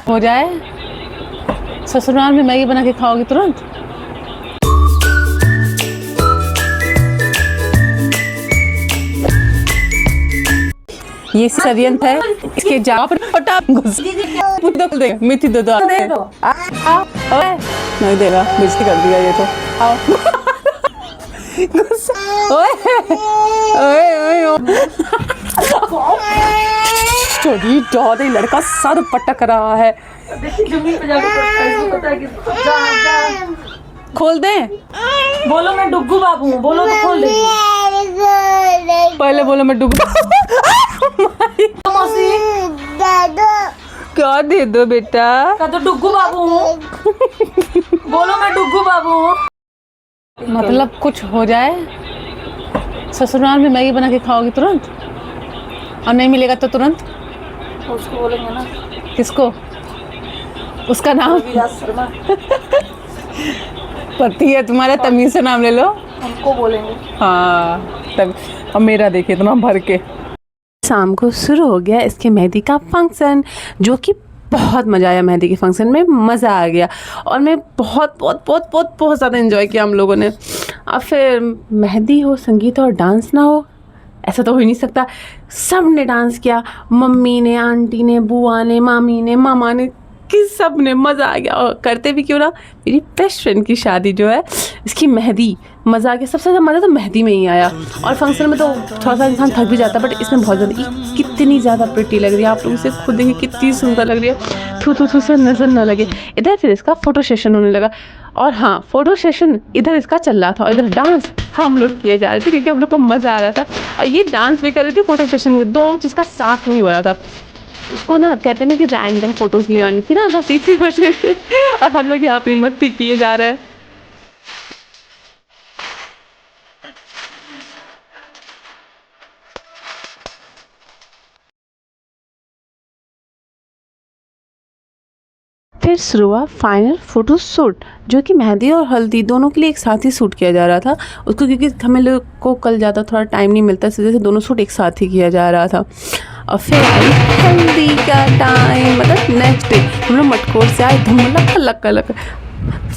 हो जाए ससुराल में मैगी बना के खाओगी तुरंत। ये षड्यंत्र है, इसके जाप मिथि दे दो नहीं देगा, बेइज्जती कर दिया ये तो। आओ छोटी डॉट लड़का सर पटक रहा है। खोल दे, बोलो मैं डुग्गू बाबू हूँ, बोलो तो खोल दे। पहले बोलो मैं डुग्गू क्या दे दो बेटा, का तो डुग्गू बाबू हूँ। बोलो मैं डुग्गू बाबू हूँ। मतलब कुछ हो जाए ससुराल में मैगी बना के खाओगी तुरंत, और नहीं मिलेगा तो तुरंत उसको बोलेंगे ना। किसको? उसका नाम विराज शर्मा पति है तुम्हारा, तमीज से नाम ले लो। हमको बोलेंगे। हाँ तब अब मेरा देखिए इतना भर के। शाम को शुरू हो गया इसके मेहंदी का फंक्शन, जो कि बहुत मज़ा आया। मेहंदी के फंक्शन में मज़ा आ गया और मैं बहुत ज़्यादा एंजॉय किया हम लोगों ने। अब फिर मेहंदी हो, संगीत और डांस ना हो, ऐसा तो हो ही नहीं सकता। सब ने डांस किया, मम्मी ने, आंटी ने, बुआ ने, मामी ने, मामा ने, कि सब ने मज़ा आ गया। और करते भी क्यों ना, मेरी बेस्ट फ्रेंड की शादी जो है, इसकी मेहंदी, मज़ा आ गया। सबसे ज़्यादा मज़ा तो मेहंदी में ही आया। और फंक्शन में तो थोड़ा सा इंसान थक भी जाता है, बट इसमें बहुत ज़्यादा, कितनी ज़्यादा प्रिटी लग रही है। आप लोग इसे खुद देखिए कितनी सुंदर लग रही है, थू से नज़र ना लगे। इधर फिर इसका फ़ोटो सेशन होने लगा, और हाँ फ़ोटो सेशन इधर इसका चल रहा था, और इधर डांस हम लोग किए जा रहे थे, क्योंकि हम लोग को मज़ा आ रहा था। और ये डांस भी कर रही थी, फ़ोटो सेशन में, दो चीज़ का साथ नहीं हो रहा था। उसको ना कहते हैं कि रैंडम फोटोज ले आनी थी ना, बस इसी वजह से। और हम लोग यहाँ पे मस्ती किए जा रहे हैं। फिर शुरू हुआ फाइनल फ़ोटो शूट, जो कि मेहंदी और हल्दी दोनों के लिए एक साथ ही शूट किया जा रहा था उसको, क्योंकि हमें लोग को कल ज़्यादा थोड़ा टाइम नहीं मिलता, इस वजह से दोनों शूट एक साथ ही किया जा रहा था। और फिर आई हल्दी का टाइम, मतलब नेक्स्ट डे हम लोग मटकोर से आए, धूम लक।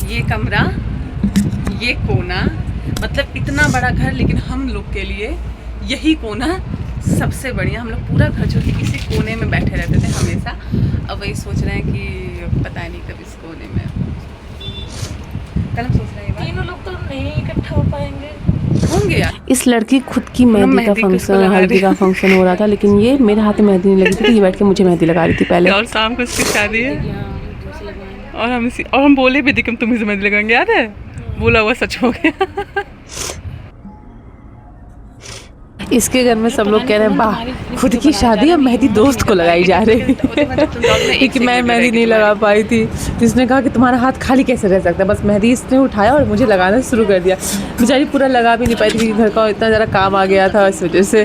ये कमरा, ये कोना, मतलब इतना बड़ा घर, लेकिन हम लोग के लिए यही कोना सबसे बढ़िया। हम लोग पूरा घर छोड़ के इसी कोने में बैठे रहते थे हमेशा। अब वही सोच रहे हैं कि पता नहीं कब इस कोने में, कल हम सोच रहे हैं तीनों लोग तो नहीं इकट्ठा हो पाएंगे, होंगे यार। इस लड़की खुद की मेहंदी का फंक्शन, हल्दी का फंक्शन हो रहा था, लेकिन ये मेरे हाथ में मेहंदी नहीं लगी थी, तो ये बैठ के मुझे मेहंदी लगा रही थी पहले। और शाम को इसकी शादी है, और हम बोले भी थे कि तुम इसे मेहंदी लगाएंगे, याद है? बोला हुआ सच हो गया। इसके घर में सब लोग कह रहे हैं, वाह खुद की शादी और मेहंदी दोस्त को लगाई जा रही है, क्योंकि मैं मेहंदी नहीं लगा पाई थी। तो इसने कहा कि तुम्हारा हाथ खाली कैसे रह सकता है, बस मेहंदी इसने उठाया और मुझे लगाना शुरू कर दिया। बेचारी पूरा लगा भी नहीं पाई थी, क्योंकि घर का इतना ज़्यादा काम आ गया था, इस वजह से।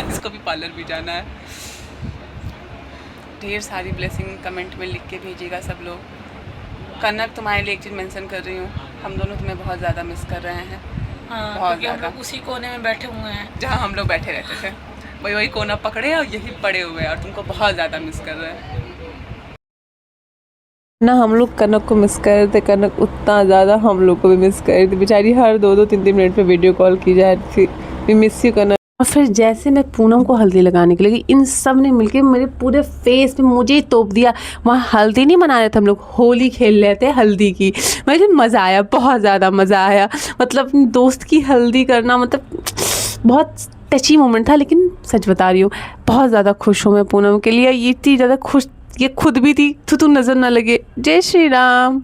इसको भी पार्लर भी जाना है। ढेर सारी ब्लेसिंग कमेंट में लिख के भेजिएगा सब लोग। कनक, तुम्हारे लिए एक चीज़ मेंशन कर रही हूँ, हम दोनों तुम्हें बहुत ज़्यादा मिस कर रहे हैं। हाँ, बहुत हम लोग उसी कोने में बैठे हुए हैं जहाँ हम लोग बैठे रहते थे, वही कोना पकड़े और यही पड़े हुए हैं, और तुमको बहुत ज़्यादा मिस कर रहे हैं ना। हम लोग कनक को मिस कर रहे थे, कनक उतना ज़्यादा हम लोग को भी मिस कर रही थी। बेचारी हर 2-3 मिनट पे वीडियो कॉल की जा रही थी, वी मिस यू कनक। और फिर जैसे मैं पूनम को हल्दी लगाने के लिए, इन सब ने मिलके मेरे पूरे फेस पे मुझे ही तोप दिया। वहाँ हल्दी नहीं मना रहे थे हम लोग, होली खेल रहे थे हल्दी की। मुझे मज़ा आया, बहुत ज़्यादा मज़ा आया। मतलब अपनी दोस्त की हल्दी करना, मतलब बहुत टची मोमेंट था। लेकिन सच बता रही हूँ, बहुत ज़्यादा खुश हूँ मैं पूनम के लिए। ये इतनी ज़्यादा खुश ये खुद भी थी, तू नज़र ना लगे। जय श्री राम।